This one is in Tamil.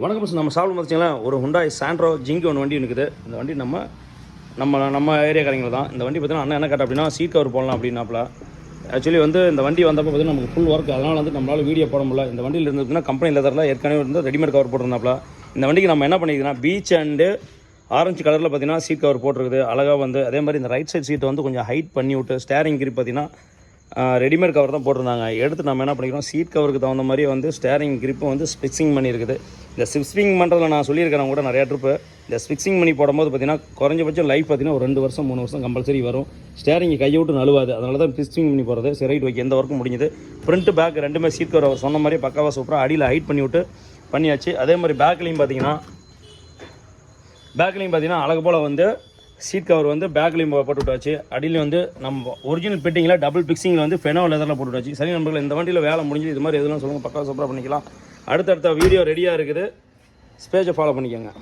வணக்கம் சார். நம்ம சால்வ் பார்த்தீங்களா ஒரு ஹுண்டாய் சாண்ட்ரோ ஜிங்க் ஒன்று வண்டி இருக்குது. இந்த வண்டி நம்ம ஏரியாக்காரங்க தான். இந்த வண்டி பார்த்தீங்கன்னா அண்ணன் என்ன கேட்ட அப்படின்னா சீட் கவர் போடலாம் அப்படின்னாப்ல. ஆக்சுவலி வந்து இந்த வண்டி வந்தப்போ பார்த்தீங்கன்னா நமக்கு ஃபுல் ஒர்க், அதனால் வந்து நம்மளால் வீடியோ போட முடியல. இந்த வண்டியில் இருந்ததுன்னா கம்பெனி லெதரில் ஏற்கனவே வந்து ரெடிமேட் கவர் போட்டிருந்தாப்ல. இந்த வண்டிக்கு நம்ம என்ன பண்ணிக்கிறோம்னா பீச் அண்டு ஆரஞ்சு கலரில் பார்த்தீங்கன்னா சீட் கவர் போட்டிருக்குது அழகாக வந்து. அதே மாதிரி இந்த ரைட் சைட் சீட்டை வந்து கொஞ்சம் ஹைட் பண்ணி விட்டு ஸ்டேரிங் கிரிப் பார்த்தீங்கன்னா ரெடிமேட் கவர் தான் போட்டிருந்தாங்க. எடுத்து நம்ம என்ன பண்ணிக்கிறோம் சீட் கவருக்கு தகுந்த மாதிரி வந்து ஸ்டேரிங் கிரிப்பும் வந்து ஸ்பிக்ஸிங் பண்ணியிருக்குது. இந்த ஸ்பிக்ஸிங் பண்ணுறதுல நான் சொல்லியிருக்கிறேன் கூட நிறையா ட்ரிப்பு. இந்த ஸ்பிக்ஸிங் பண்ணி போடும்போது பார்த்தீங்கன்னா குறைஞ்சபட்சம் லைஃப் பார்த்தீங்கன்னா ஒரு 2 வருஷம் 3 வருஷம் கம்பல்சரி வரும். ஸ்டேரிங் கையை விட்டு நழுவாது. அதனால தான் ஸ்பிக்ஸிங் பண்ணி போகிறது. சரி ரைட் ஓகே, எந்த ஒர்க்கும் முடிஞ்சது. ஃப்ரண்ட் பேக் ரெண்டுமே சீட் கவர் அவர் சொன்ன மாதிரி பக்காவாக சூப்பராக அடியில் ஹைட் பண்ணி விட்டு பண்ணியாச்சு. அதே மாதிரி பேக்லேயும் பார்த்தீங்கன்னா அழகு போல் வந்து சீட் கவர் வந்து பேக்லேயும் போட்டு விட்டாச்சு. அடியிலையும் வந்து நம்ம ஒரிஜினல் பெட்டிங்கில் டபுள் பிக்ஸிங்கில் வந்து ஃபெனோ லெதரில் போட்டு விட்டாச்சு. சரி நண்பர்கள், இந்த வண்டியில் வேலை முடிஞ்சு இது மாதிரி எதுவும் சொல்லுங்கள், பக்காவாக சூப்பராக பண்ணிக்கலாம். அடுத்தடுத்த வீடியோ ரெடியாக இருக்குது. ஸ்பேஜை ஃபாலோ பண்ணிக்கோங்க.